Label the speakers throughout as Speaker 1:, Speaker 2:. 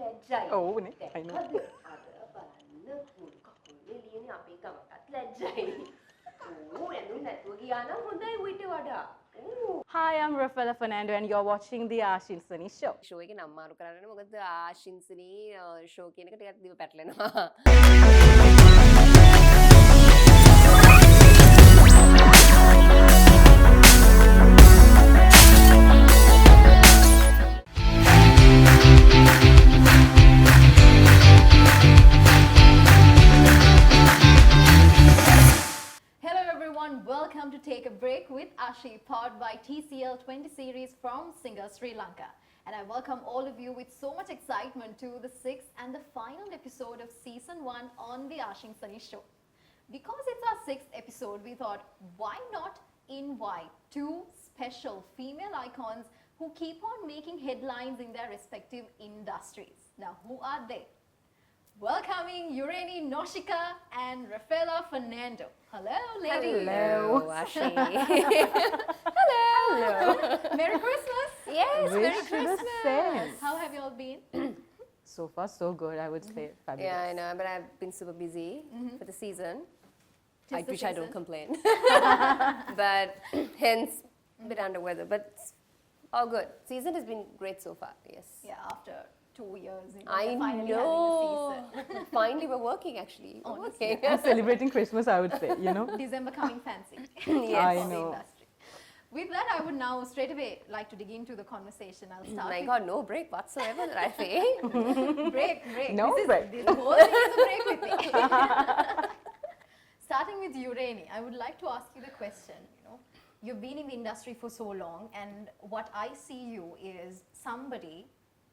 Speaker 1: ලැජ්ජයි.
Speaker 2: ඔව් නේ. I know.
Speaker 1: අද බලන්න මුළු කකුලේ ලියන්නේ අපේ ගමටත් ලැජ්ජයි. ඇඳුම් නැතුව ගියා නම් හොඳයි ඌට වඩා.
Speaker 2: Hi, I'm Raffealla Fernando and you're watching the Ashinsanie show.
Speaker 1: Show එකේ නම් මාරු කරන්නේ මොකද ආශින්සනී ෂෝ කියන එක ටිකක් දිව පැටලෙනවා.
Speaker 3: Welcome to Take a Break with Ashie, powered by TCL 20 series from Singer Sri Lanka. And I welcome all of you with so much excitement to the 6th and the final episode of season 1 on the Ashinsanie show. Because it's our 6th episode, we thought, why not invite two special female icons who keep on making headlines in their respective industries. Now, who are they? Welcoming Yureni, Noshika and Raffealla Fernando. Hello, ladies.
Speaker 1: Hello, Ashie.
Speaker 3: Hello. Merry Christmas.
Speaker 1: Yes,
Speaker 2: Wish
Speaker 1: Merry
Speaker 2: you the
Speaker 1: Christmas.
Speaker 2: same.
Speaker 3: How have you all been?
Speaker 2: So far, so good, I would say. Fabulous.
Speaker 1: Yeah, I know, but I've been super busy for the season.
Speaker 3: Tis
Speaker 1: I
Speaker 3: the
Speaker 1: wish I don't
Speaker 3: season.
Speaker 1: complain. But hence, a bit under weather, but it's all good. Season has been great so far, yes.
Speaker 3: Yeah, after 2 years.
Speaker 1: I
Speaker 3: we're finally
Speaker 1: know.
Speaker 3: having the season.
Speaker 1: Finally, we're working actually. We're
Speaker 3: Honestly.
Speaker 1: working.
Speaker 2: And celebrating Christmas, I would say, you know.
Speaker 3: December coming fancy.
Speaker 1: Yes.
Speaker 2: I
Speaker 3: for the
Speaker 2: know.
Speaker 3: industry. With that, I would now straight away like to dig into the conversation. I'll start
Speaker 1: My
Speaker 3: with
Speaker 1: God, no break whatsoever, Rafi.
Speaker 3: break.
Speaker 2: No
Speaker 3: this
Speaker 2: break.
Speaker 3: This whole thing is a break with me. Starting with Yureni, I would like to ask you the question, you know, you've been in the industry for so long, and what I see you is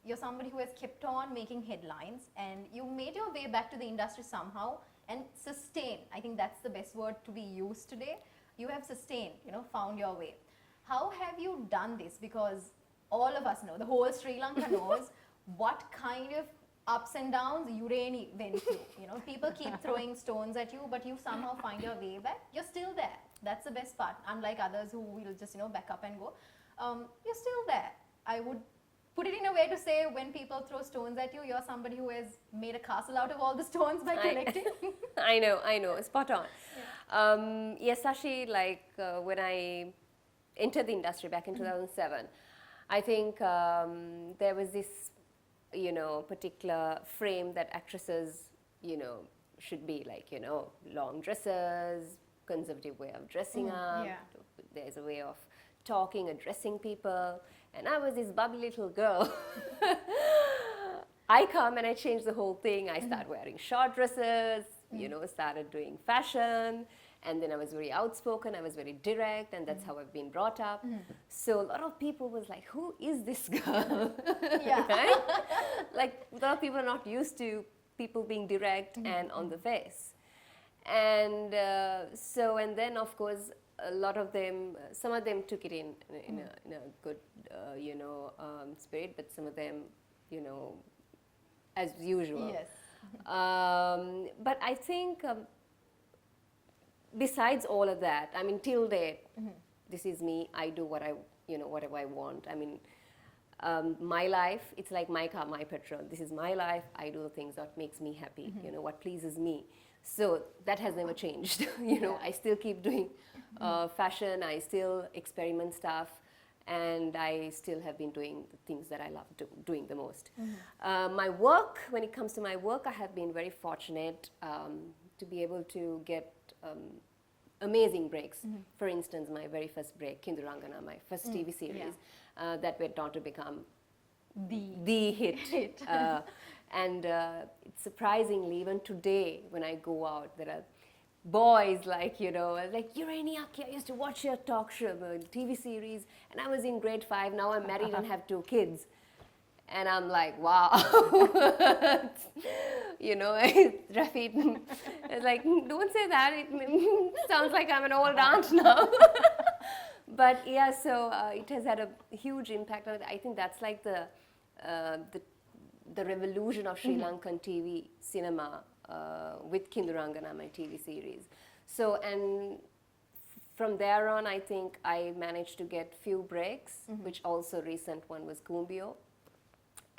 Speaker 3: you're somebody who has kept on making headlines, and you made your way back to the industry somehow and sustained. I think that's the best word to be used today. You have sustained, you know, found your way. How have you done this? Because all of us know, the whole Sri Lanka knows what kind of ups and downs Yureni went through. You know, people keep throwing stones at you, but you somehow find your way back. You're still there. That's the best part. Unlike others who will just, you know, back up and go. You're still there. I would put it in a way to say when people throw stones at you, you're somebody who has made a castle out of all the stones by collecting.
Speaker 1: I know, spot on. Yes, Ashie, like when I entered the industry back in 2007, I think there was this, you know, particular frame that actresses, you know, should be like, you know, long dresses, conservative way of dressing up.
Speaker 3: yeah.
Speaker 1: There's a way of talking, addressing people. And I was this bubbly little girl. I come and I change the whole thing. I start wearing short dresses, you know, started doing fashion. And then I was very outspoken, I was very direct, and that's how I've been brought up. So a lot of people was like, who is this girl?
Speaker 3: Yeah.
Speaker 1: Right? Like a lot of people are not used to people being direct and on the face. And and then of course, a lot of them, some of them took it in a good, you know, spirit, but some of them, you know, as usual.
Speaker 3: Yes.
Speaker 1: But I think besides all of that, I mean, till date, this is me. I do what you know, whatever I want. I mean, my life, it's like my car, my petrol. This is my life. I do the things that makes me happy. You know, what pleases me. So that has never changed. You know, I still keep doing fashion. I still experiment stuff, and I still have been doing the things that I love doing the most. My work, when it comes to my work, I have been very fortunate to be able to get amazing breaks. For instance, my very first break, Kindurangana, my first TV series, that went on to become the hit. And surprisingly, even today, when I go out, there are boys like, you know, like, Yureni, Akila, I used to watch your talk show, TV series, and I was in grade 5, now I'm married and have 2 kids. And I'm like, wow. You know, Rafi, it's like, don't say that, it sounds like I'm an old aunt now. But yeah, so it has had a huge impact on it. I think that's like the revolution of Sri Lankan TV cinema with Kindurangana, my TV series. So, and from there on, I think I managed to get few breaks, which also recent one was Kumbio.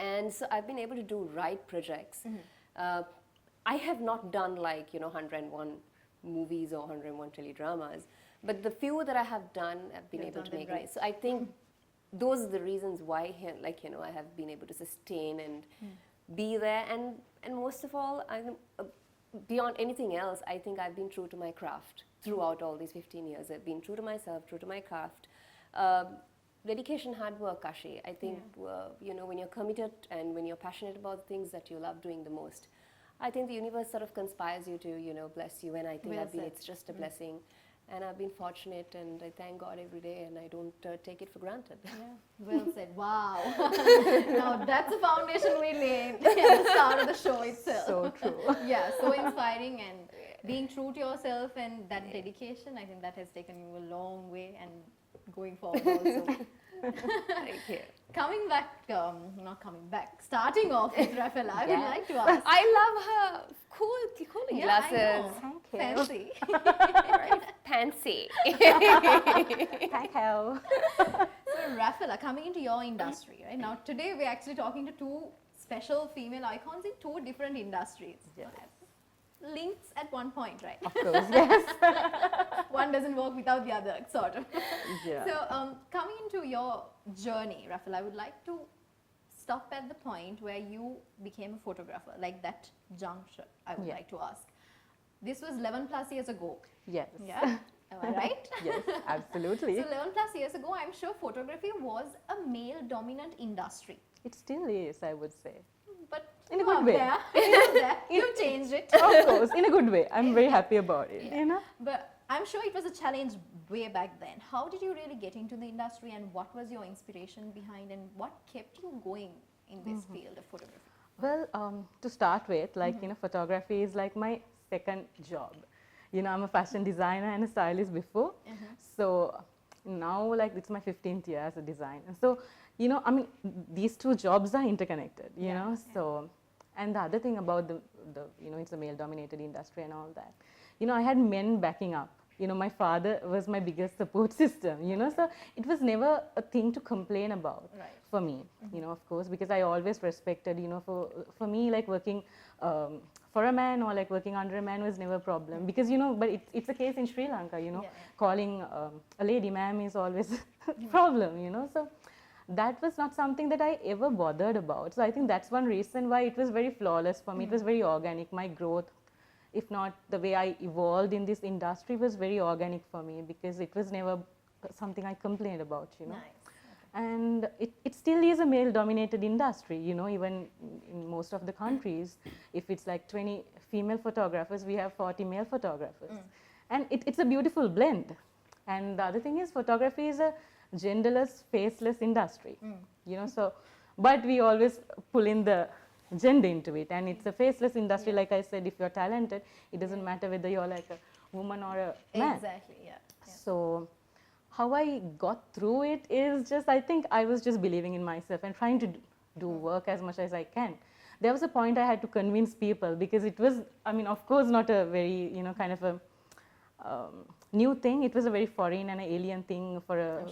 Speaker 1: And so I've been able to do right projects. I have not done like, 101 movies or 101 teledramas, but the few that I have done, I've been
Speaker 3: You've
Speaker 1: able to
Speaker 3: done
Speaker 1: make
Speaker 3: them right.
Speaker 1: it. So I think those are the reasons why, I have been able to sustain and be there. And most of all, beyond anything else, I think I've been true to my craft throughout all these 15 years. I've been true to myself, true to my craft. Dedication, hard work, Ashie. I think, when you're committed and when you're passionate about things that you love doing the most, I think the universe sort of conspires you to, bless you. And I think
Speaker 3: Well said.
Speaker 1: it's just a blessing. And I've been fortunate, and I thank God every day, and I don't take it for granted.
Speaker 3: Yeah, well said. Wow. Now that's the foundation we laid at the start of the show itself.
Speaker 2: So true.
Speaker 3: Yeah, so inspiring, and being true to yourself and that dedication, I think that has taken you a long way and going forward also.
Speaker 1: Thank you.
Speaker 3: Coming back, not coming back, starting off with Raffealla, I would
Speaker 2: Yeah.
Speaker 3: like to ask.
Speaker 1: I love her cooling
Speaker 3: Yeah,
Speaker 1: glasses.
Speaker 3: I know.
Speaker 2: Thank you.
Speaker 3: Fancy.
Speaker 1: Right? Fancy.
Speaker 2: Thank you.
Speaker 3: So Raffealla, coming into your industry, right now today we're actually talking to two special female icons in two different industries.
Speaker 2: Yes.
Speaker 3: Links at one point, right?
Speaker 2: Of course, yes.
Speaker 3: One doesn't work without the other, sort of.
Speaker 2: Yeah.
Speaker 3: So coming into your journey, Raffealla, I would like to stop at the point where you became a photographer, like that juncture, I would
Speaker 2: Yeah.
Speaker 3: like to ask. This was 11 plus years ago,
Speaker 2: Yes.
Speaker 3: yeah? Am I right?
Speaker 2: Yes, absolutely.
Speaker 3: So 11 plus years ago, I'm sure photography was a male-dominant industry.
Speaker 2: It still is, I would say.
Speaker 3: But
Speaker 2: In a
Speaker 3: you
Speaker 2: good
Speaker 3: are
Speaker 2: way.
Speaker 3: there. You're there. You changed it.
Speaker 2: Of course, in a good way. I'm very happy about it,
Speaker 3: Yeah. But I'm sure it was a challenge way back then. How did you really get into the industry, and what was your inspiration behind, and what kept you going in this field of photography?
Speaker 2: Well, to start with, photography is like my second job. I'm a fashion designer and a stylist before. So now, it's my 15th year as a designer. So, these two jobs are interconnected, you know. So, and the other thing about the it's a male-dominated industry and all that. I had men backing up. My father was my biggest support system, so it was never a thing to complain about for me, of course, because I always respected, for me, like working for a man or like working under a man was never a problem, because, but it's a case in Sri Lanka, calling a lady ma'am is always a problem, so that was not something that I ever bothered about. So I think that's one reason why it was very flawless for me. It was very organic. My growth, if not the way I evolved in this industry, was very organic for me, because it was never something I complained about,
Speaker 3: Nice.
Speaker 2: And it still is a male-dominated industry, even in most of the countries. If it's like 20 female photographers, we have 40 male photographers. And it's a beautiful blend. And the other thing is, photography is a genderless, faceless industry, so, but we always pull in the gender into it, and it's a faceless industry. Like I said, if you're talented, it doesn't matter whether you're like a woman or a man.
Speaker 3: Exactly, yeah.
Speaker 2: So how I got through it is just, I think I was just believing in myself and trying to do work as much as I can. There was a point I had to convince people, because it was, of course, not a very, kind of a new thing. It was a very foreign and an alien thing for a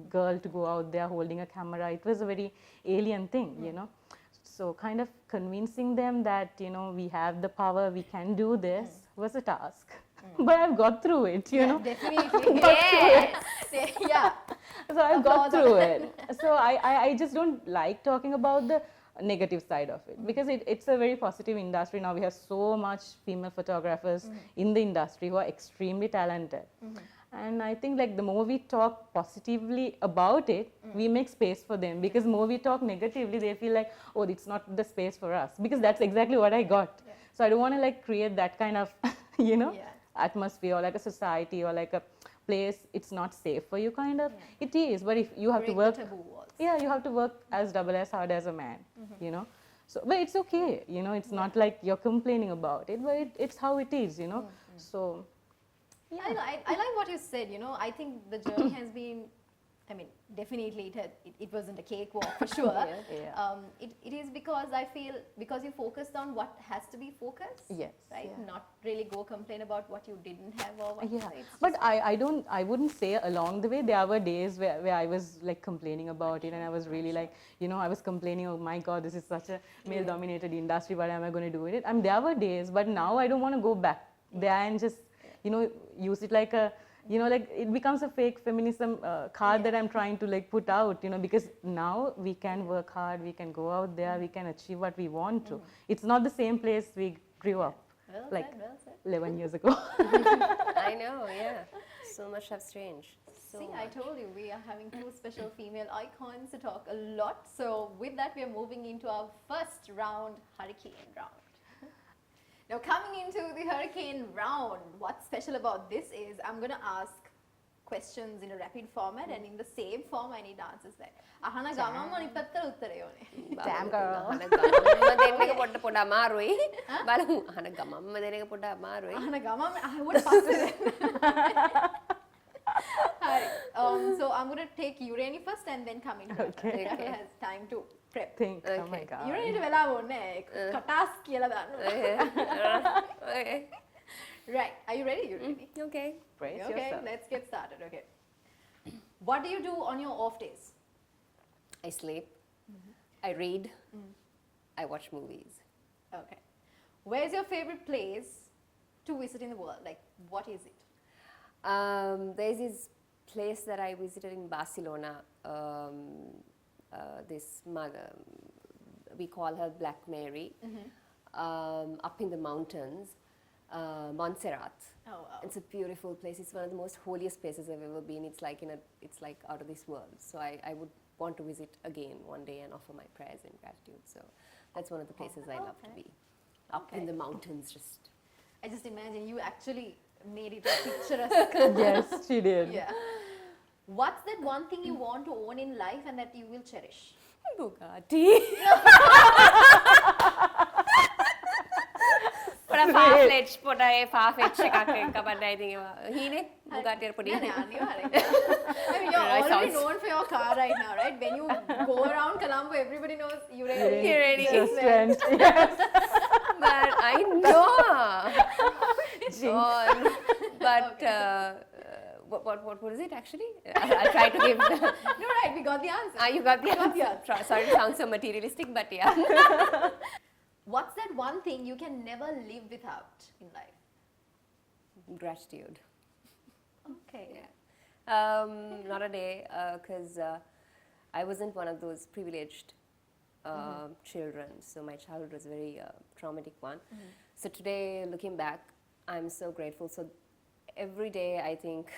Speaker 2: girl to go out there holding a camera. It was a very alien thing, So kind of convincing them that, we have the power, we can do this, was a task. But I've got through it, you know.
Speaker 3: Definitely. Yes. Yeah.
Speaker 2: So I've got
Speaker 3: Applause on
Speaker 2: through
Speaker 3: that.
Speaker 2: it. So I just don't like talking about the negative side of it, because it's a very positive industry. Now we have so much female photographers in the industry who are extremely talented. And I think like the more we talk positively about it, we make space for them, because more we talk negatively, they feel like, oh, it's not the space for us, because that's exactly what I got.
Speaker 3: Yeah.
Speaker 2: So I don't want to like create that kind of, you know,
Speaker 3: Yeah.
Speaker 2: atmosphere, or like a society, or like a place it's not safe for you kind of. It is, but if you have to
Speaker 3: Break
Speaker 2: work,
Speaker 3: the taboo walls.
Speaker 2: yeah, you have to work as double as hard as a man, you know. So, but it's okay, you know, it's not like you're complaining about it, but it's how it is, you know. So,
Speaker 3: I like what you said, you know. I think the journey has been I mean, definitely it wasn't a cakewalk for sure.
Speaker 2: Yeah.
Speaker 3: It is because I feel because you focused on what has to be focused,
Speaker 2: Yes.
Speaker 3: right?
Speaker 2: Yeah.
Speaker 3: Not really go complain about what you didn't have or what.
Speaker 2: Yeah,
Speaker 3: so it's
Speaker 2: but
Speaker 3: just-
Speaker 2: I wouldn't say along the way. There were days where I was like complaining about it, and I was really like, you know, I was complaining, oh my God, this is such a male-dominated industry. What am I going to do with it? I mean, there were days, but now I don't want to go back there and just, you know, use it like a, you know, like it becomes a fake feminism card that I'm trying to like put out, you know, because now we can work hard, we can go out there, we can achieve what we want to. It's not the same place we grew up
Speaker 3: well
Speaker 2: like
Speaker 3: said, well said.
Speaker 2: 11 years ago.
Speaker 1: I know, yeah. So much has changed. So
Speaker 3: See,
Speaker 1: much.
Speaker 3: I told you we are having two special female icons to talk a lot. So with that, we are moving into our first round, hurricane round. Now coming into the hurricane round, what's special about this is I'm going to ask questions in a rapid format and in the same form I need answers back. අහන ගමන්ම අනිත් පැත්තට උත්තරේ ඕනේ.
Speaker 2: Damn girl.
Speaker 1: අහන ගමම්ම දෙන්න එක පොඩ අමාරුයි. බලමු අහන ගමම්ම දෙන්න එක පොඩ අමාරුයි.
Speaker 3: අහන ගමන්ම අහුවට පස්සේ. Hi. So I'm going to take Yureni first and then come into
Speaker 2: Okay.
Speaker 3: Raffealla has time to prep.
Speaker 2: Think, oh my
Speaker 1: Okay.
Speaker 2: God.
Speaker 3: Yureni වෙලා ඕනේ කටාස් කියලා දාන්න.
Speaker 1: Okay.
Speaker 3: Right. Are you ready, Yureni?
Speaker 1: Okay.
Speaker 2: Brace
Speaker 3: Okay,
Speaker 2: yourself.
Speaker 3: let's get started. Okay. What do you do on your off days?
Speaker 1: I sleep. I read. I watch movies.
Speaker 3: Okay. Where's your favorite place to visit in the world? Like, what is it?
Speaker 1: There's this place that I visited in Barcelona. This mother, we call her Black Mary, up in the mountains, Montserrat.
Speaker 3: Oh, wow.
Speaker 1: It's a beautiful place. It's one of the most holiest places I've ever been. It's like it's like out of this world. So I would want to visit again one day and offer my prayers and gratitude. So that's one of the places I love to
Speaker 3: Okay.
Speaker 1: be. Up in the mountains, just.
Speaker 3: I just imagine you actually made it a picturesque.
Speaker 2: Yes, she did.
Speaker 3: Yeah. What's that one thing you want to own in life and that you will cherish?
Speaker 1: Bugatti. පොඩ ෆාෆ්ලෙට් පොඩ ඒ ෆාෆෙට් එකක් එක කපන්න ඉතින් ඒවා හීනේ Bugatti එක පොඩි
Speaker 3: Yeah, yeah, අනිවාර්යෙන්. I mean, you're
Speaker 1: Right,
Speaker 3: already
Speaker 1: sounds-
Speaker 3: known for your car right now, right? When you go around Colombo, everybody knows Yureni.
Speaker 1: Yureni.
Speaker 2: Just went. Yes.
Speaker 1: but I know God. But what is it actually? I'll try to give
Speaker 3: No, right, we got the answer.
Speaker 1: you got the
Speaker 3: got the
Speaker 1: answer. Sorry to sound so materialistic, but yeah.
Speaker 3: What's that one thing you can never live without in life?
Speaker 1: Gratitude.
Speaker 3: Okay.
Speaker 1: Not a day, because I wasn't one of those privileged children. So my childhood was a very traumatic one. So today, looking back, I'm so grateful. So every day, I think,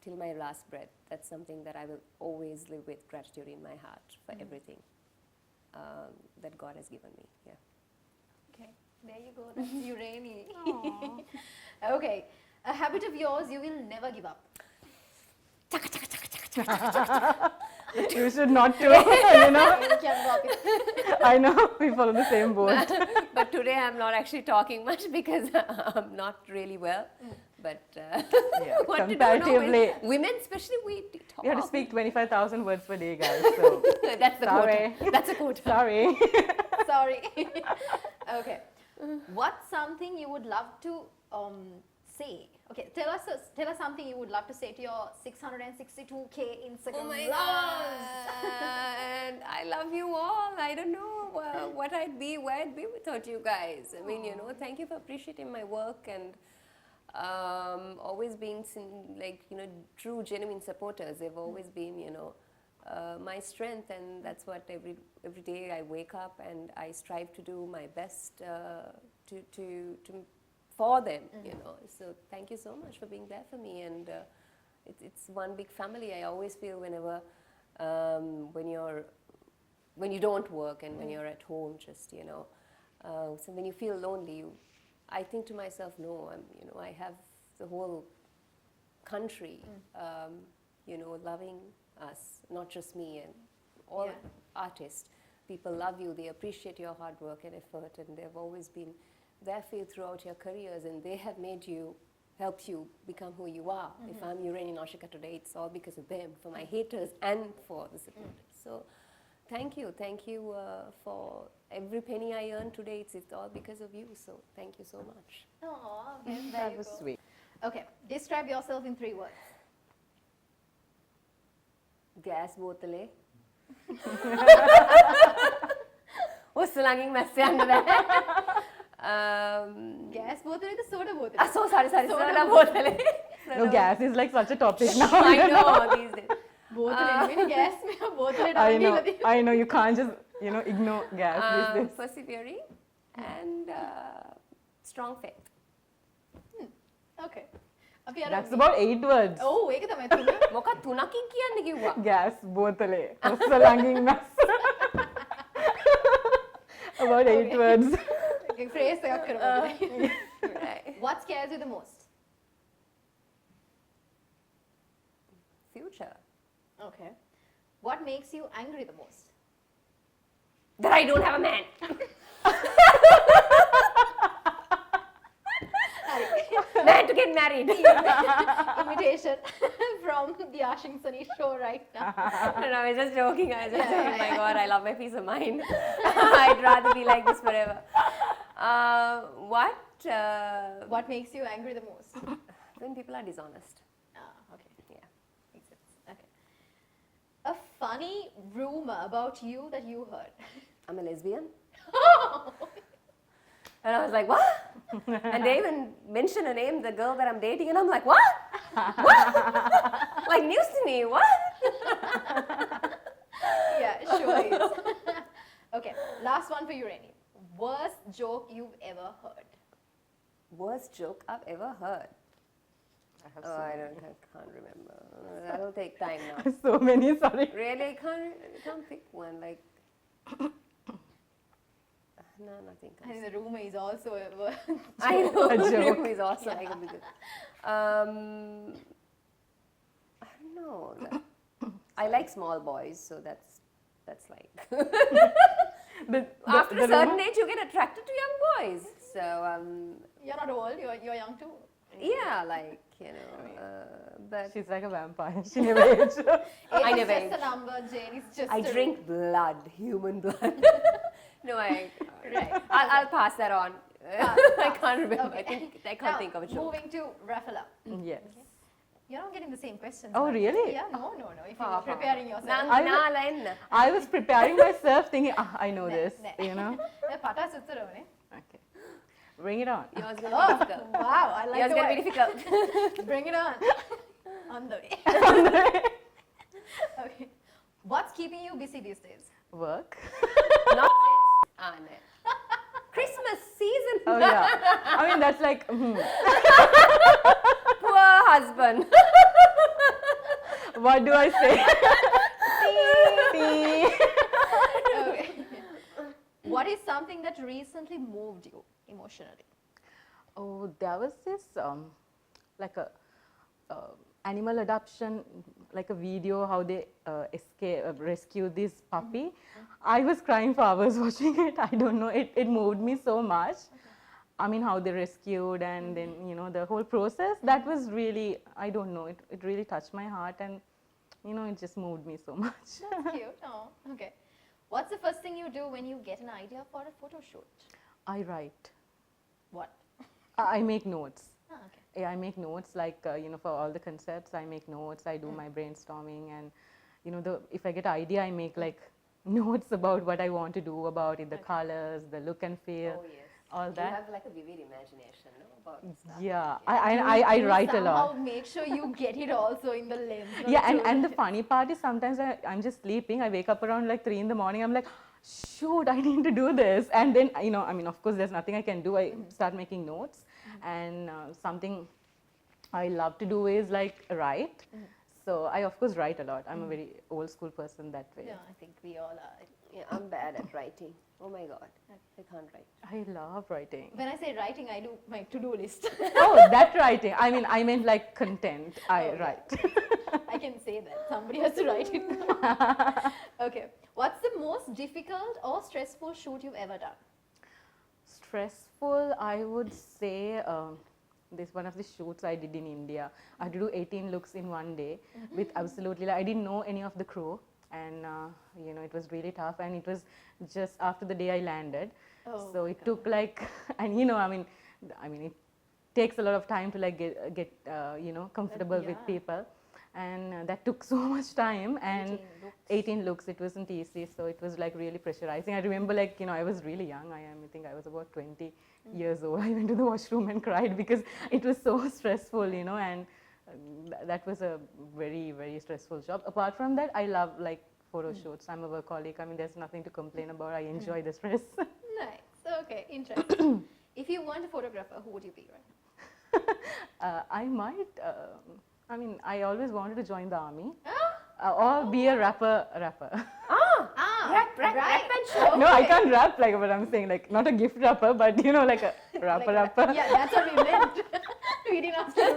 Speaker 1: till my last breath, that's something that I will always live with gratitude in my heart for everything that God has given me. Yeah.
Speaker 3: Okay, there you go. That's Yureni. Okay, a habit of yours you will never give up.
Speaker 2: You should not do, you know.
Speaker 3: You can drop it.
Speaker 2: I know, we follow the same boat.
Speaker 1: But today, I'm not actually talking much because I'm not really well. But
Speaker 2: Yeah,
Speaker 1: what to do
Speaker 2: comparatively.
Speaker 1: now? Women, especially, we talk.
Speaker 2: You have to speak 25,000 words per day, guys. So
Speaker 1: That's the
Speaker 2: Sorry.
Speaker 1: quota. That's a quota.
Speaker 2: sorry.
Speaker 3: Sorry. Okay. What's something you would love to say? Okay, tell us something you would love to say to your 662K Instagram
Speaker 1: Oh my
Speaker 3: lovers.
Speaker 1: God. I love you all. I don't know what I'd be, where I'd be without you guys. I mean, you know, thank you for appreciating my work and always being, like, you know, true, genuine supporters. They've always been, you know, my strength, and that's what every day I wake up and I strive to do my best for them, you know. So thank you so much for being there for me, and it's one big family. I always feel whenever when you don't work and when you're at home, just, you know, so when you feel lonely, I think to myself, no, you know, I have the whole country, you know, loving us, not just me, and all artists. People love you, they appreciate your hard work and effort, and they've always been there for you throughout your careers, and they have made you helps you become who you are. If I'm Yureni Noshika today, it's all because of them, for my haters and for the supporters. So thank you for every penny I earn today. It's all because of you. So thank you so much.
Speaker 3: Aww, okay, there
Speaker 2: That
Speaker 3: you
Speaker 2: was
Speaker 3: go.
Speaker 2: sweet.
Speaker 3: Okay, describe yourself in 3 words.
Speaker 1: Gas bottle. What's the langing mess under there?
Speaker 3: Gas bottle is the soda bottle.
Speaker 1: So sorry, soda bottle.
Speaker 2: No, gas is like such a topic now.
Speaker 1: I know these days.
Speaker 3: Bottle gas bottle.
Speaker 2: I know, you can't just, ignore gas these days.
Speaker 1: Persevering and strong faith.
Speaker 3: Okay.
Speaker 2: That's about 8 words.
Speaker 3: Oh, ඒක තමයි තුන.
Speaker 1: මොකක් තුනකින් කියන්න කිව්වා.
Speaker 2: Gas, bottle, slanging mess. About 8 words.
Speaker 3: Phrase එකක් කරමු.
Speaker 1: Right.
Speaker 3: What scares you the most?
Speaker 1: Future.
Speaker 3: Okay. What makes you angry the most?
Speaker 1: That I don't have a man. Man to get married.
Speaker 3: Imitation from the Ashinsanie show right now.
Speaker 1: No, I was just joking. I was just saying, my God, I love my peace of mind. I'd rather be like this forever.
Speaker 3: What makes you angry the most?
Speaker 1: When people are dishonest.
Speaker 3: Okay.
Speaker 1: Yeah.
Speaker 3: Makes sense. Okay. A funny rumor about you that you heard.
Speaker 1: I'm a lesbian. And I was like, what? And they even mentioned a name, the girl that I'm dating, and I'm like, what? What? Like news to me, what?
Speaker 3: Yeah, sure is. Okay, last one for Yureni. Worst joke you've ever heard?
Speaker 1: Worst joke I've ever heard.
Speaker 2: I have
Speaker 1: I can't remember. That'll take time now.
Speaker 2: so many, sorry.
Speaker 1: Really, I can't pick one. Like, no, nothing.
Speaker 3: I think the rumor is also a
Speaker 1: I know.
Speaker 2: A joke.
Speaker 1: Is also like a big. I don't know. I like small boys, so that's like. After a certain age, you get attracted to young boys. So
Speaker 3: You're not old, you're young too.
Speaker 1: yeah, like but
Speaker 2: She's like a vampire. She never ages.
Speaker 1: I
Speaker 3: Age
Speaker 1: never
Speaker 3: is
Speaker 1: age.
Speaker 3: just a number, Jane is just
Speaker 1: I
Speaker 3: a
Speaker 1: drink blood, human blood. No,
Speaker 3: Right.
Speaker 1: I'll pass that on. I can't remember.
Speaker 3: Okay.
Speaker 1: I can't
Speaker 3: Now,
Speaker 1: think of a joke.
Speaker 3: moving to Raffealla.
Speaker 2: Yes.
Speaker 3: You're not getting the same questions.
Speaker 2: Oh,
Speaker 3: right?
Speaker 2: really?
Speaker 3: Yeah, no. If you're preparing yourself.
Speaker 2: I was preparing myself thinking, I know this, you know.
Speaker 3: පටස් උත්තරවනේ.
Speaker 2: Okay. Bring it on.
Speaker 1: Yours is going to be difficult.
Speaker 3: Wow, I like
Speaker 1: Yours is
Speaker 3: the
Speaker 1: going to be
Speaker 3: way.
Speaker 1: difficult.
Speaker 3: Bring it on. On the way. Okay. What's keeping you busy these days?
Speaker 2: Work.
Speaker 1: Not no. Christmas season.
Speaker 2: Oh, yeah. I mean, that's like,
Speaker 1: Poor husband.
Speaker 2: what do I say?
Speaker 3: Okay. What is something that recently moved you emotionally?
Speaker 2: Oh, there was this like a animal adoption, like a video how they rescue this puppy. I was crying for hours watching it. I don't know, it moved me so much. I mean, how they rescued and then, you know, the whole process, that was really, I don't know, it really touched my heart and, you know, it just moved me so much.
Speaker 3: That's cute. Oh, okay. What's the first thing you do when you get an idea for a photo shoot?
Speaker 2: I write.
Speaker 3: What?
Speaker 2: I make notes.
Speaker 3: Ah, okay.
Speaker 2: Yeah, I make notes like, you know, for all the concepts, I make notes, I do my brainstorming and, you know, if I get an idea, I make like notes about what I want to do about it, the colors, the look and feel,
Speaker 1: Oh, yes.
Speaker 2: all
Speaker 1: You
Speaker 2: that.
Speaker 1: have like a vivid imagination, no? About stuff.
Speaker 2: Yeah, I write a lot.
Speaker 3: Somehow make sure you get it also in the lens.
Speaker 2: Yeah, and the funny part is sometimes I'm just sleeping, I wake up around like 3 in the morning, I'm like, shoot, I need to do this. And then, you know, I mean, of course, there's nothing I can do. I start making notes. And something I love to do is like write. So I, of course, write a lot. I'm a very old school person that way.
Speaker 3: Yeah, I think we all are.
Speaker 1: Yeah, I'm bad at writing. Oh my God, I can't write.
Speaker 2: I love writing.
Speaker 3: When I say writing, I do my to-do list.
Speaker 2: Oh, that writing. I mean, I meant like content. I
Speaker 3: Oh, yeah.
Speaker 2: write.
Speaker 3: I can say that. Somebody has to write it. Okay. What's the most difficult or stressful shoot you've ever done?
Speaker 2: Stressful, I would say this one of the shoots I did in India. I had to do 18 looks in one day with absolutely, like, I didn't know any of the crew, and you know, it was really tough, and it was just after the day I landed.
Speaker 3: Oh,
Speaker 2: So it took like, and you know, I mean, it takes a lot of time to like get you know, comfortable with people, and that took so much time. And 18 looks, it was in TC, so it was like really pressurizing. I remember, like, you know, I was really young. I think I was about 20 years old. I went to the washroom and cried because it was so stressful, you know, and that was a very, very stressful job. Apart from that, I love like photo shoots. I'm a workaholic. I mean, there's nothing to complain about. I enjoy the stress.
Speaker 3: Nice. Okay, interesting. If you weren't a photographer, who would you be right now?
Speaker 2: I might, I mean, I always wanted to join the army or be a rapper.
Speaker 1: Rap and show.
Speaker 2: No, I can't rap, like, but I'm saying, like, not a gift rapper, but you know, like a rapper.
Speaker 3: Yeah, that's what we meant. We didn't ask you.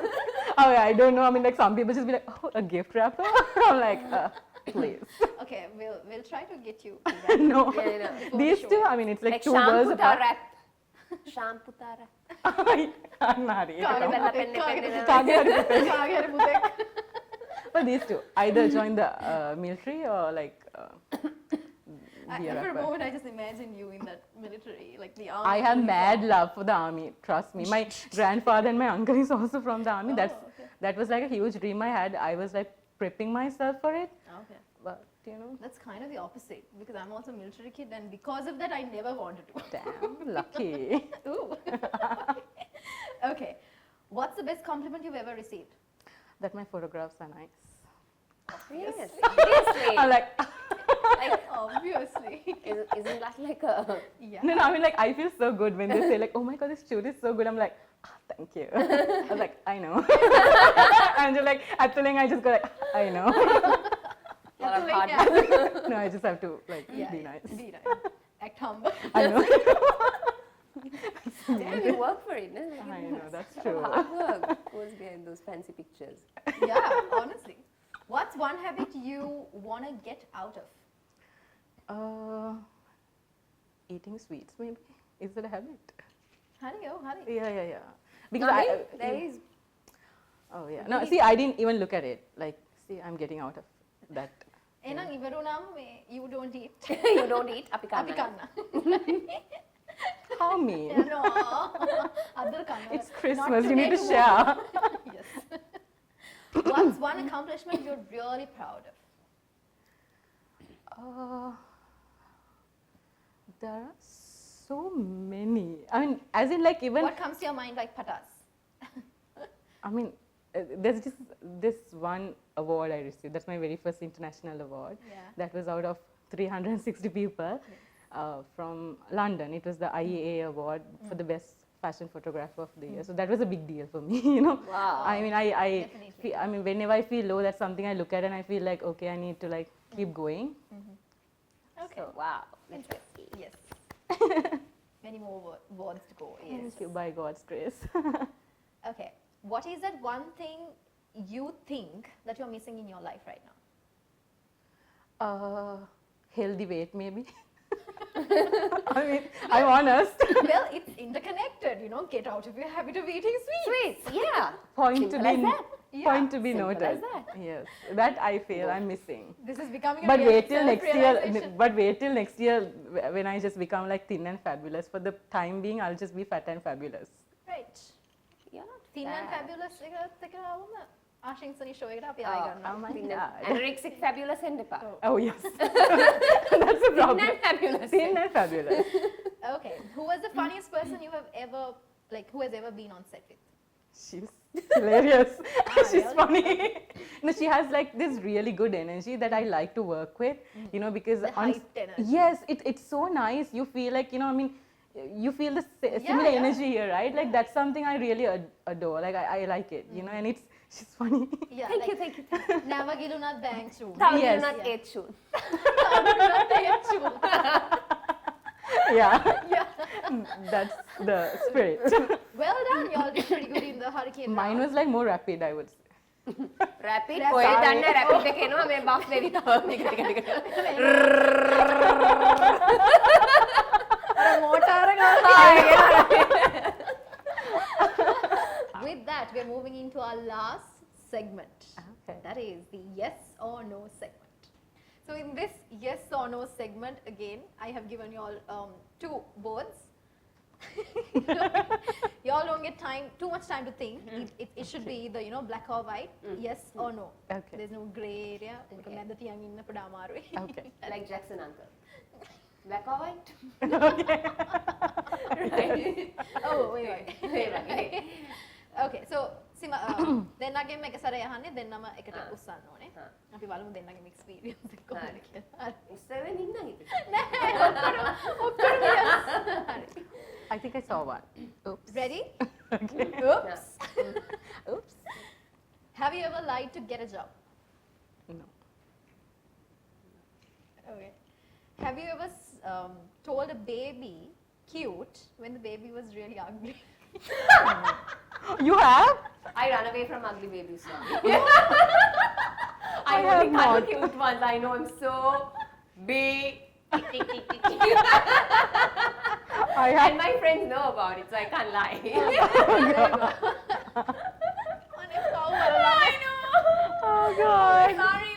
Speaker 2: Oh yeah, I don't know. I mean, like, some people just be like, oh, a gift rapper. I'm like, please.
Speaker 3: Okay, we'll try to get you. To rap.
Speaker 2: No,
Speaker 1: Yeah, no.
Speaker 2: these two. I mean, it's like two girls
Speaker 1: Shamputa
Speaker 2: apart.
Speaker 1: rap. Shamputa rap.
Speaker 2: But these two, either join the military or like be a
Speaker 3: For a
Speaker 2: rapper.
Speaker 3: moment, I just imagine you in that military, like the army.
Speaker 2: I have
Speaker 3: uniform.
Speaker 2: mad love for the army. Trust me. My grandfather and my uncle is also from the army.
Speaker 3: Okay.
Speaker 2: That was like a huge dream I had. I was like prepping myself for it.
Speaker 3: Okay.
Speaker 2: But you know,
Speaker 3: That's kind of the opposite, because I'm also a military kid, and because of that, I never wanted to.
Speaker 2: damn lucky.
Speaker 3: Ooh. Okay. What's the best compliment you've ever received?
Speaker 2: That my photographs are nice.
Speaker 1: Yes, obviously.
Speaker 2: I'm like,
Speaker 1: Like,
Speaker 3: Obviously.
Speaker 1: isn't that like a...
Speaker 3: Yeah.
Speaker 2: no, I mean, like, I feel so good when they say like, oh my god, this shoot is so good. I'm like, thank you. I was like, I know. And just like, at the link, I just go like, I know.
Speaker 1: lot of hard
Speaker 3: Yeah.
Speaker 1: work.
Speaker 2: No, I just have to like
Speaker 3: Yeah,
Speaker 2: be nice.
Speaker 3: Be nice. Act humble.
Speaker 2: I know.
Speaker 1: Damn, you work for it, no?
Speaker 2: I know, that's
Speaker 1: Lot
Speaker 2: true.
Speaker 1: of hard work goes behind those fancy pictures.
Speaker 3: Yeah, honestly. What's one habit you want to get out of?
Speaker 2: Eating sweets, maybe. Is that a habit?
Speaker 3: Honey, oh, honey.
Speaker 2: Yeah. Because
Speaker 1: I mean, there is...
Speaker 2: Oh yeah. No, see, I didn't even look at it. Like, see, I'm getting out of that.
Speaker 3: Enang ivarunam you don't eat.
Speaker 1: you don't eat api
Speaker 3: Api
Speaker 1: kanna.
Speaker 3: kanna.
Speaker 2: How mean?
Speaker 3: No. Adar kanna.
Speaker 2: It's
Speaker 3: Not
Speaker 2: Christmas. You need to
Speaker 3: today,
Speaker 2: share.
Speaker 3: tomorrow. Yes. What's one accomplishment you're really proud of?
Speaker 2: There are so many. I mean, as in like even.
Speaker 3: What comes to your mind like patas?
Speaker 2: I mean, there's just this one award I received. That's my very first international award.
Speaker 3: Yeah.
Speaker 2: That was out of 360 people from London. It was the IAA award for the best fashion photographer of the year. So that was a big deal for me, you know.
Speaker 1: Wow.
Speaker 2: I mean,
Speaker 3: Definitely.
Speaker 2: I mean, whenever I feel low, that's something I look at and I feel like, okay, I need to like keep going.
Speaker 3: Okay.
Speaker 1: So, wow.
Speaker 3: Interesting. Yes. Many more words to go. Yes.
Speaker 2: Thank you, by God's grace.
Speaker 3: Okay. What is that one thing you think that you're missing in your life right now?
Speaker 2: Healthy weight, maybe. I mean, I'm honest.
Speaker 3: Well, it's interconnected, you know, get out of your habit of eating sweets.
Speaker 1: Sweets, yeah.
Speaker 2: Point
Speaker 1: Simple
Speaker 2: to
Speaker 1: as
Speaker 2: be
Speaker 1: that.
Speaker 3: Yeah,
Speaker 2: point to be
Speaker 1: simple
Speaker 2: noted.
Speaker 1: as that.
Speaker 2: Yes, that I feel I'm missing.
Speaker 3: This is becoming
Speaker 2: But
Speaker 3: a
Speaker 2: wait till next year.
Speaker 3: self-realization.
Speaker 2: But wait till next year when I just become like thin and fabulous. For the time being, I'll just be fat and fabulous.
Speaker 3: Right.
Speaker 1: Yeah.
Speaker 3: Thin and fabulous Ashinsanie show eකට අපි ආයෙ
Speaker 2: Oh
Speaker 3: ගන්නවා.
Speaker 2: my
Speaker 1: Thin
Speaker 2: god.
Speaker 1: and anorexic fabulous and depa.
Speaker 2: Oh yes, that's a
Speaker 1: Thin
Speaker 2: problem.
Speaker 1: and fabulous.
Speaker 2: Thin and fabulous.
Speaker 3: Okay. Who was the funniest person you have ever, like, who has ever been on set with?
Speaker 2: She's hilarious. She's
Speaker 3: really?
Speaker 2: funny. No, she has like this really good energy that I like to work with. You know, because
Speaker 3: The hyped energy.
Speaker 2: yes, it's so nice. You feel like, you know, I mean, you feel the similar
Speaker 3: yeah.
Speaker 2: energy here, right? Like that's something I really adore. Like I like it, you know, and she's funny.
Speaker 3: Yeah,
Speaker 1: Thank
Speaker 3: like,
Speaker 1: you, thank you.
Speaker 3: Never gilunat bank shoe.
Speaker 2: Yes.
Speaker 1: Not
Speaker 3: Yeah.
Speaker 1: eight shoe.
Speaker 2: Yeah,
Speaker 3: Yeah.
Speaker 2: that's the spirit.
Speaker 3: Well done, y'all did pretty good in the hurricane
Speaker 2: Mine was like more rapid, I would say.
Speaker 1: Rapid.
Speaker 3: Rapid.
Speaker 1: කොහෙ දන්න rapid එක එනවා මේ bus දෙවි තව ටික.
Speaker 3: motor
Speaker 1: Ah, yeah.
Speaker 3: segment.
Speaker 2: Okay.
Speaker 3: That is the yes or no segment. So in this yes or no segment, again, I have given you all 2 boards. You all don't get too much time to think. It should be either, you know, black or white, yes or no.
Speaker 2: Okay.
Speaker 3: There's no grey area.
Speaker 1: Okay.
Speaker 2: Okay.
Speaker 1: Like Jackson uncle. Black or white?
Speaker 2: Okay.
Speaker 1: Right.
Speaker 3: Oh, wait.
Speaker 1: Okay.
Speaker 3: Okay, so දෙන්නගෙම එක සැරේ අහන්නේ දෙන්නම එකට උස්සන්න ඕනේ. අපි බලමු දෙන්නගේම experience එක කොහොමද කියලා. හරි.
Speaker 1: Seven ඉන්න හිතේ.
Speaker 3: ඔක්කොම yes. හරි.
Speaker 2: I think I saw one. Oops.
Speaker 3: Ready?
Speaker 2: Okay.
Speaker 3: Oops.
Speaker 2: Oops.
Speaker 3: Have you ever lied to get a job?
Speaker 2: No.
Speaker 3: Okay. Have you ever told a baby cute when the baby was really ugly?
Speaker 2: You have?
Speaker 1: I run away from ugly babies now.
Speaker 2: I
Speaker 1: I
Speaker 2: have
Speaker 1: only cuddle
Speaker 2: not.
Speaker 1: cute ones. I know I'm so big.
Speaker 2: I have.
Speaker 1: And my friends know about it, so I can't lie.
Speaker 3: අනේ කව් වරලා.
Speaker 1: I know.
Speaker 2: Oh God.
Speaker 1: Sorry,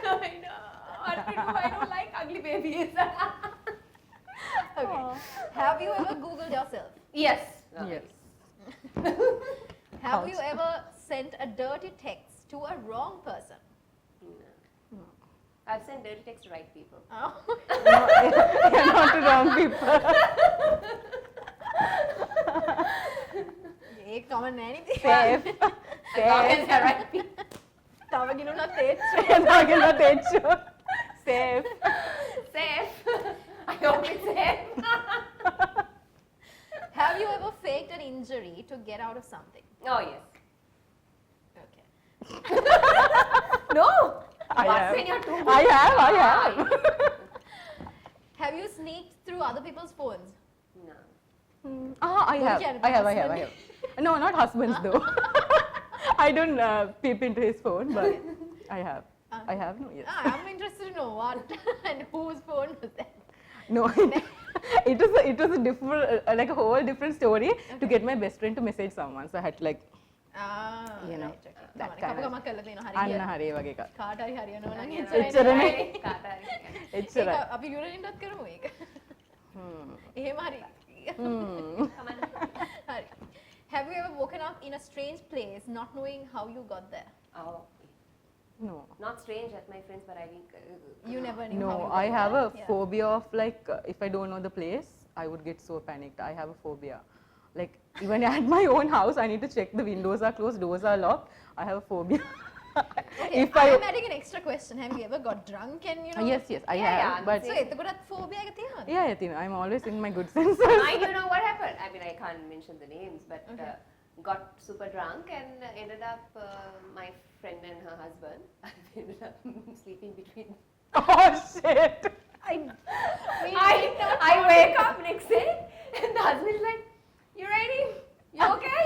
Speaker 1: Lord. I know. What to do? I don't like ugly babies.
Speaker 3: Okay. Have you ever Googled yourself?
Speaker 1: Yes.
Speaker 2: Yes.
Speaker 3: Have you ever sent a dirty text to a wrong person?
Speaker 1: No. I've sent dirty text to right people.
Speaker 3: Oh.
Speaker 2: No, you're not the wrong people.
Speaker 3: A comment නෑ නේද?
Speaker 2: Safe.
Speaker 1: Comments are right people.
Speaker 3: තව ගිනුණා තේච්ච.
Speaker 2: You're not gonna take you. Safe.
Speaker 1: Safe. I hope it's safe.
Speaker 3: Have you ever faked an injury to get out of something?
Speaker 1: Oh, yes.
Speaker 3: Okay.
Speaker 1: No.
Speaker 2: I
Speaker 1: What's
Speaker 2: have.
Speaker 1: in your tooth?
Speaker 2: I have.
Speaker 3: Have you sneaked through other people's phones?
Speaker 1: No.
Speaker 2: I have. No, not husbands though. I don't peep into his phone, but I have. I have, no, yes.
Speaker 3: I'm interested to know what and whose phone was that?
Speaker 2: No, it was a different, like a whole different story to get my best friend to message someone. So I had to like, you know,
Speaker 3: right, okay.
Speaker 2: that
Speaker 3: කමක්
Speaker 2: kind of.
Speaker 3: කමක් කරලා තියෙනවා හරිය.
Speaker 2: අන්න හරි වගේ එකක්.
Speaker 3: කාට හරි හරියනවා නම්
Speaker 2: එච්චරනේ.
Speaker 3: එච්චරයි.
Speaker 2: එච්චරයි.
Speaker 3: අපි යුරෙනින්ටත් කරමු ඒක.
Speaker 2: Hmm.
Speaker 3: එහෙම හරි. හරි. Have you ever woken up in a strange place not knowing how you got there?
Speaker 1: Oh.
Speaker 2: No.
Speaker 1: Not strange at my friends, but I think.
Speaker 3: You never knew how
Speaker 2: No,
Speaker 3: you
Speaker 2: I
Speaker 3: got
Speaker 2: have
Speaker 3: there?
Speaker 2: a phobia of like, if I don't know the place, I would get so panicked. I have a phobia. Like, even at my own house, I need to check the windows are closed, doors are locked. I have a phobia.
Speaker 3: Okay,
Speaker 2: If
Speaker 3: I'm adding an extra question. Have you ever got drunk and you know?
Speaker 2: Yes, I
Speaker 1: Yeah,
Speaker 2: have.
Speaker 1: yeah,
Speaker 2: But
Speaker 3: So එතකොටත් phobia එක තියෙනවද?
Speaker 2: yeah, I think I'm always in my good senses.
Speaker 1: I don't know what happened. I mean, I can't mention the names, but
Speaker 3: Okay.
Speaker 1: got super drunk and ended up my friend and her husband ended up sleeping between.
Speaker 2: Oh shit!
Speaker 1: I wake up next day and the husband's like, "You ready? You okay?"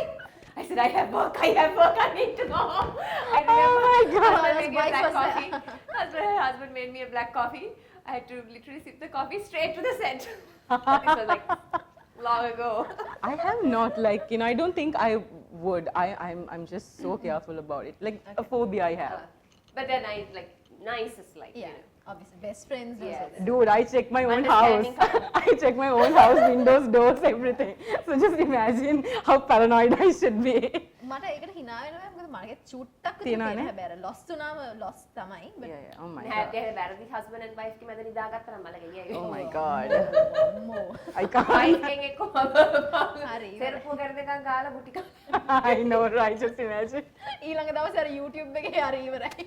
Speaker 1: I said, I have work, I need to go home. I remember
Speaker 2: my God.
Speaker 1: husband made me a
Speaker 3: Wife
Speaker 1: black
Speaker 3: was
Speaker 1: coffee. Husband made me a black coffee. I had to literally sip the coffee straight to the set. This was like long ago.
Speaker 2: I have not, like, you know, I don't think I would. I'm just so careful about it. Like a phobia I have.
Speaker 1: But then I like nicest like
Speaker 3: Yeah,
Speaker 1: you know.
Speaker 3: obviously best friends.
Speaker 1: Yes.
Speaker 2: Dude, I check my own house.
Speaker 1: Understanding couple.
Speaker 2: I check my own house, windows, doors, everything. So just imagine how paranoid I should be.
Speaker 3: මට ඒකට hina වෙනවා මොකද මගේ චුට්ටක්
Speaker 2: තියෙනවනේ.
Speaker 3: තියෙන හැබැයි lost වුණාම lost තමයි. But
Speaker 2: Yeah. Oh my
Speaker 1: Had
Speaker 2: god.
Speaker 1: they had married husband and wife ki මැද නිදාගත්තා නම් මලගේ ගියා.
Speaker 2: Oh my god.
Speaker 3: අම්මෝ.
Speaker 2: I can't.
Speaker 1: wife එකෙන්
Speaker 3: හරි.
Speaker 1: සෙරප්පුව කර දෙකක් ගාලා බුටි කා.
Speaker 2: I know, right? Just imagine.
Speaker 3: ඊළඟ දවසේ අර YouTube එකේ හරි ඉවරයි.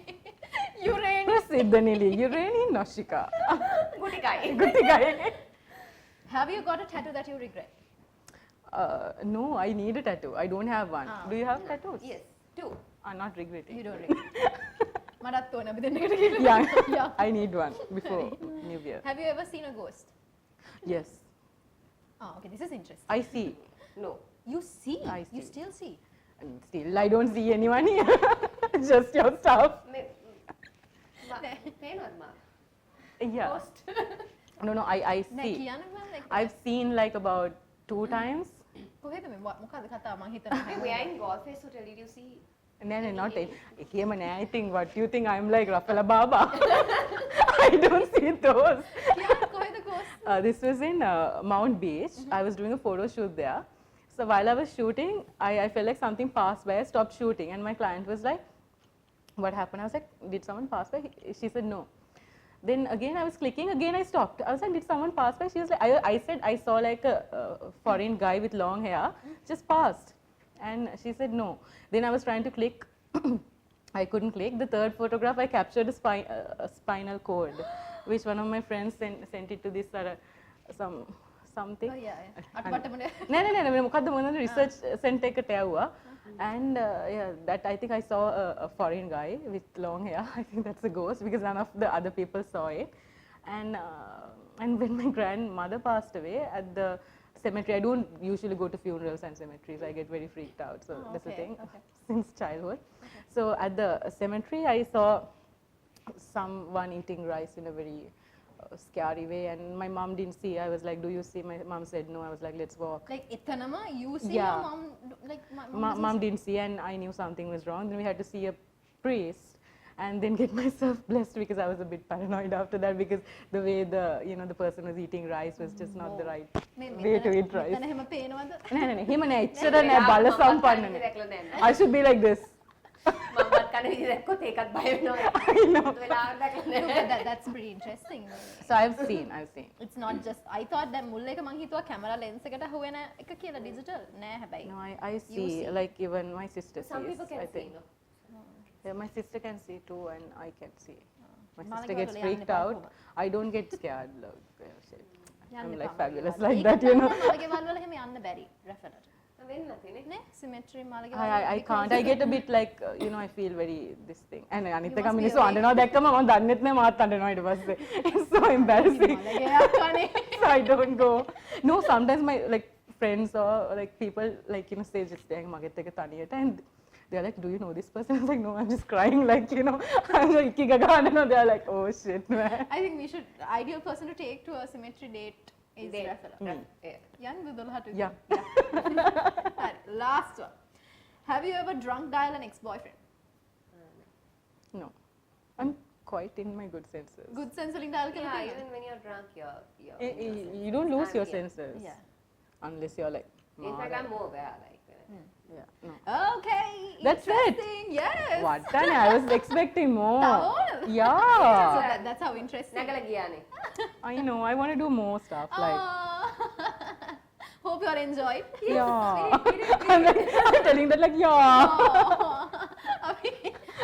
Speaker 3: Yureni.
Speaker 2: Siddhanili, Yureni, Noshika.
Speaker 1: බුටි කායි.
Speaker 2: Good guy.
Speaker 3: Have you got a tattoo that you regret?
Speaker 2: No, I need a tattoo. I don't have one.
Speaker 3: Ah.
Speaker 2: Do you have tattoos?
Speaker 1: Yes, two.
Speaker 2: I'm not regretting.
Speaker 3: You don't regret. මටත් ඕන අපි දෙන්නකට කියලා.
Speaker 2: Yeah, I need one before New Year.
Speaker 3: Have you ever seen a ghost?
Speaker 2: Yes,
Speaker 3: Okay, this is interesting.
Speaker 2: I see.
Speaker 1: No.
Speaker 3: You see?
Speaker 2: I
Speaker 3: You
Speaker 2: see.
Speaker 3: still see?
Speaker 2: And still, I don't see anyone here. Just your stuff.
Speaker 1: පේනවද මා?
Speaker 2: Yeah.
Speaker 1: Ghost.
Speaker 2: No, I
Speaker 3: නෑ
Speaker 2: see.
Speaker 3: කියන්න බෑ like
Speaker 2: I've seen like about 2 times.
Speaker 3: කොහෙද මේ මොකද්ද කතාව මං හිතනවා.
Speaker 1: We are in Golf Fest Hotel. Did you see?
Speaker 2: No, not it. I think what you think I'm like Raffealla Baba. I don't see those. This was in Mount Beach. I was doing a photo shoot there. So while I was shooting, I felt like something passed by. I stopped shooting, and my client was like, "What happened?" I was like, "Did someone pass by?" She said, "No." Then again I was clicking. Again I stopped. I was like, "Did someone pass by?" She was like, I said I saw like a foreign guy with long hair just passed, and she said no. Then I was trying to click. I couldn't click. The third photograph, I captured a spinal cord, which one of my friends sent it to this something.
Speaker 3: Oh yeah. අටවටමනේ.
Speaker 2: No, මොකද්ද මොනවද research center එකට යවුවා. And yeah, that I think I saw a foreign guy with long hair. I think that's a ghost because none of the other people saw it. And when my grandmother passed away at the cemetery, I don't usually go to funerals and cemeteries. I get very freaked out. So that's the thing since childhood. So at the cemetery, I saw someone eating rice in a very scary way, and my mom didn't see. I was like, "Do you see?" My mom said no. I was like, "Let's walk."
Speaker 3: Like etanama, you see
Speaker 2: Yeah.
Speaker 3: your mom like
Speaker 2: Mom didn't see, and I knew something was wrong. Then we had to see a priest, and then get myself blessed because I was a bit paranoid after that because the way the person was eating rice was just not the right way to eat rice.
Speaker 3: මෙතන එහෙම පේනවද?
Speaker 2: No. Him and I bala sampanna. I should be like this.
Speaker 1: මමත් කන විදිහ දැක්කොත් ඒකත් බය වෙනවා.
Speaker 2: I know.
Speaker 1: වෙලාවට දැක්කනේ.
Speaker 3: That's pretty interesting.
Speaker 2: So I've seen.
Speaker 3: It's not just I thought that මුල් එක මං හිතුවා කැමරා ලෙන්ස් එකට හුවෙන එක කියලා digital නෑ හැබැයි.
Speaker 2: No, I see. Like even my sister
Speaker 1: Some
Speaker 2: sees.
Speaker 1: people can
Speaker 2: I
Speaker 1: see.
Speaker 2: think. Yeah, my sister can see too, and I can see. My
Speaker 3: Malaga
Speaker 2: sister gets
Speaker 3: වල
Speaker 2: freaked
Speaker 3: යන්න
Speaker 2: out.
Speaker 3: එපා
Speaker 2: I don't get scared. Look, shit. I'm
Speaker 3: යන්න
Speaker 2: like
Speaker 3: එපා
Speaker 2: fabulous
Speaker 3: මලගේ
Speaker 2: like
Speaker 3: වල.
Speaker 2: that, you know.
Speaker 3: මලගේ වල වල එහෙම යන්න බැරි රැෆලට.
Speaker 1: වෙන්නේ නැතිනේ.
Speaker 3: නේ සිමෙට්‍රි මලගේ වල.
Speaker 2: I can't. I get a bit like I feel very this thing. And අනිත් එක
Speaker 3: must be
Speaker 2: මිනිස්සු
Speaker 3: awake.
Speaker 2: අඬනවා දැක්කම මම දන්නෙත් නෑ මාත් අඬනවා ඊට පස්සේ. It's so embarrassing.
Speaker 3: මලගේ අක්කනේ.
Speaker 2: So I don't go. No, sometimes my like friends or like people like say just saying මගෙත් එක තනියට and they're like, "Do you know this person?" I was like, "No, I'm just crying like I'm like kiga. They're like, "Oh shit, man."
Speaker 3: I think we should ideal person to take to a symmetry date is
Speaker 1: Date.
Speaker 3: Raffealla. Young Dudulha to
Speaker 2: Yeah.
Speaker 3: Alright, last one. Have you ever drunk dial an ex-boyfriend?
Speaker 2: No, I'm quite in my good senses.
Speaker 3: Good sense of dial
Speaker 1: Yeah, even when you're drunk, you're
Speaker 2: You don't lose your
Speaker 1: Yeah.
Speaker 2: senses.
Speaker 3: Yeah.
Speaker 2: Unless you're like.
Speaker 1: In fact, I'm more aware. Like,
Speaker 2: Yeah. No.
Speaker 3: Okay.
Speaker 2: That's it.
Speaker 3: interesting. Yes.
Speaker 2: What? Tanya, I was expecting more.
Speaker 3: Tawon? So
Speaker 2: Yeah.
Speaker 3: that's how interesting.
Speaker 1: නැගලා ගියානේ.
Speaker 2: I know. I want to do more stuff. Like.
Speaker 3: Hope you are enjoyed.
Speaker 2: Yeah. I'm telling that like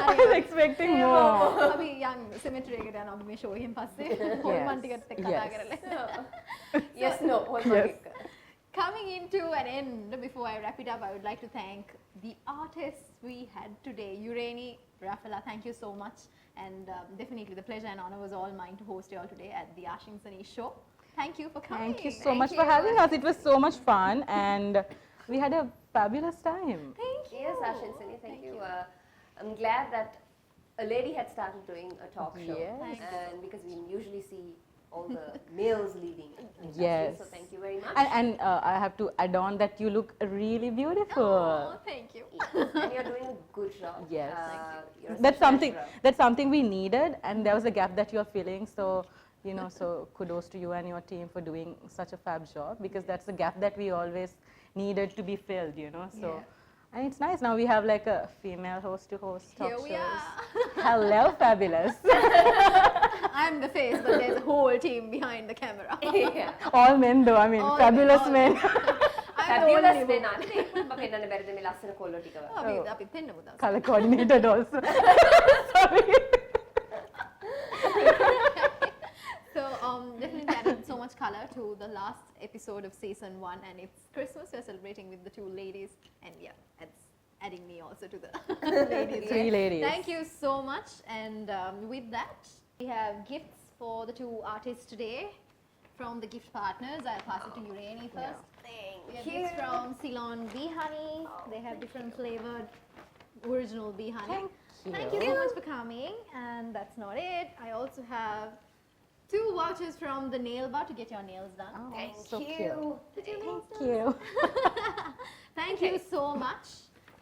Speaker 2: I was expecting more.
Speaker 3: අපි young cemetery එකට යනවා අපි මේ show එකෙන් පස්සේ හොල්මන් ටිකත් එක්ක කතා කරලා.
Speaker 1: Yes, no.
Speaker 2: Yes.
Speaker 3: Coming into an end, before I wrap it up, I would like to thank the artists we had today. Yureni, Raffealla, thank you so much. And definitely the pleasure and honor was all mine to host you all today at the Ashinsanie show. Thank you for coming.
Speaker 2: Thank you so much for having us. It was so much fun and we had a fabulous time.
Speaker 3: Thank you.
Speaker 1: Yes, Ashinsanie, thank you. I'm glad that a lady had started doing a talk show.
Speaker 2: Yes.
Speaker 1: And because we usually see all the males leading industry,
Speaker 2: Yes.
Speaker 1: so thank you very much.
Speaker 2: And I have to add on that you look really beautiful.
Speaker 3: Oh, thank you.
Speaker 1: And you're doing a good job.
Speaker 2: Yes.
Speaker 1: You're a
Speaker 2: That's something.
Speaker 1: natural.
Speaker 2: That's something we needed, and there was a gap that you're filling. So, so kudos to you and your team for doing such a fab job because that's a gap that we always needed to be filled. So.
Speaker 3: Yeah.
Speaker 2: And it's nice now we have like a female host to host talk
Speaker 3: Here we
Speaker 2: shows.
Speaker 3: are.
Speaker 2: Hello, fabulous.
Speaker 3: I'm the face, but there's a whole team behind the camera.
Speaker 1: Yeah.
Speaker 2: All men though, I mean,
Speaker 3: All
Speaker 2: fabulous
Speaker 3: men,
Speaker 2: men.
Speaker 3: I'm the
Speaker 1: Fabulous
Speaker 3: only
Speaker 1: men
Speaker 3: woman.
Speaker 1: අනේ මම පෙන්නන්න බැරිද මේ ලස්සන කොල්ලෝ ටිකව.
Speaker 3: අපි පෙන්නමු දවසක්.
Speaker 2: Color coordinated also. Sorry.
Speaker 3: So definitely added so much color to the last episode of season 1, and it's Christmas. We're celebrating with the 2 ladies, and yeah, it's adding me also to the ladies.
Speaker 2: 3 ladies.
Speaker 3: Thank you so much, and with that, we have gifts for the 2 artists today from the gift partners. I'll pass it to Yureni first. We have gifts from Ceylon Bee Honey. They have different flavored original bee honey. Thank you so much for coming, and that's not it. I also have 2 vouchers from the nail bar to get your nails done.
Speaker 2: Oh,
Speaker 1: Thank
Speaker 2: so
Speaker 1: you.
Speaker 2: cute.
Speaker 3: Get your nails
Speaker 2: Thank you.
Speaker 3: Thank you so much.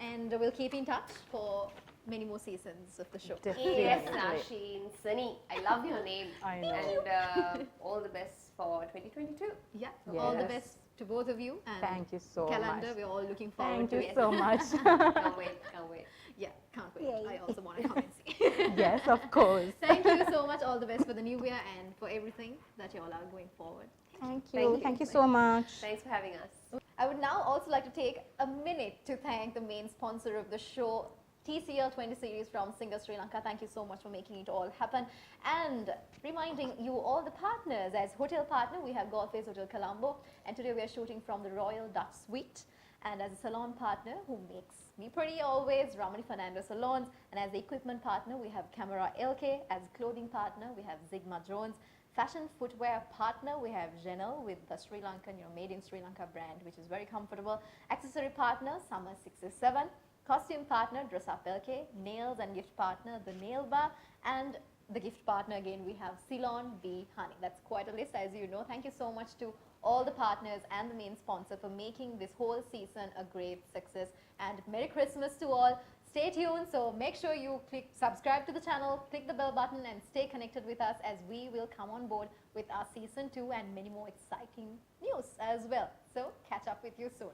Speaker 3: and we'll keep in touch for many more seasons of the show.
Speaker 2: Definitely.
Speaker 1: Yes, Ashinsanie. I love your name.
Speaker 2: I know.
Speaker 1: And all the best for 2022.
Speaker 3: Yeah, all the
Speaker 2: Yes.
Speaker 3: best to both of you. And
Speaker 2: Thank you so
Speaker 3: calendar,
Speaker 2: much.
Speaker 3: we're all looking forward
Speaker 2: Thank
Speaker 3: to
Speaker 2: you
Speaker 3: it.
Speaker 2: so much.
Speaker 1: Can't wait, can't wait.
Speaker 3: Yeah, can't wait.
Speaker 1: Yay.
Speaker 3: I also want to come and see.
Speaker 2: Yes, of course.
Speaker 3: Thank you so much. All the best for the new year and for everything that you all are going forward.
Speaker 2: Thank
Speaker 1: Thank
Speaker 2: you.
Speaker 1: you.
Speaker 2: Thank you so much.
Speaker 1: Thanks for having us.
Speaker 3: I would now also like to take a minute to thank the main sponsor of the show, TCL 20 series from Singer Sri Lanka. Thank you so much for making it all happen. And reminding you all the partners, as hotel partner, we have Golf Face Hotel Colombo. And today we are shooting from the Royal Dutch Suite. And as a salon partner who makes me pretty always, Fernando Salons. And as the equipment partner, we have Camera LK. As clothing partner, we have Sigma Drones. Fashion footwear partner, we have Janelle with the Sri Lankan, made in Sri Lanka brand, which is very comfortable. Accessory partner, Summer 607. Costume partner, Dress Up LK. Nails and gift partner, The Nail Bar. And the gift partner, again, we have Ceylon Bee Honey. That's quite a list, as you know. Thank you so much to all the partners and the main sponsor for making this whole season a great success. And Merry Christmas to all. Stay tuned, so make sure you subscribe to the channel, click the bell button and stay connected with us as we will come on board with our season 2 and many more exciting news as well. So catch up with you soon.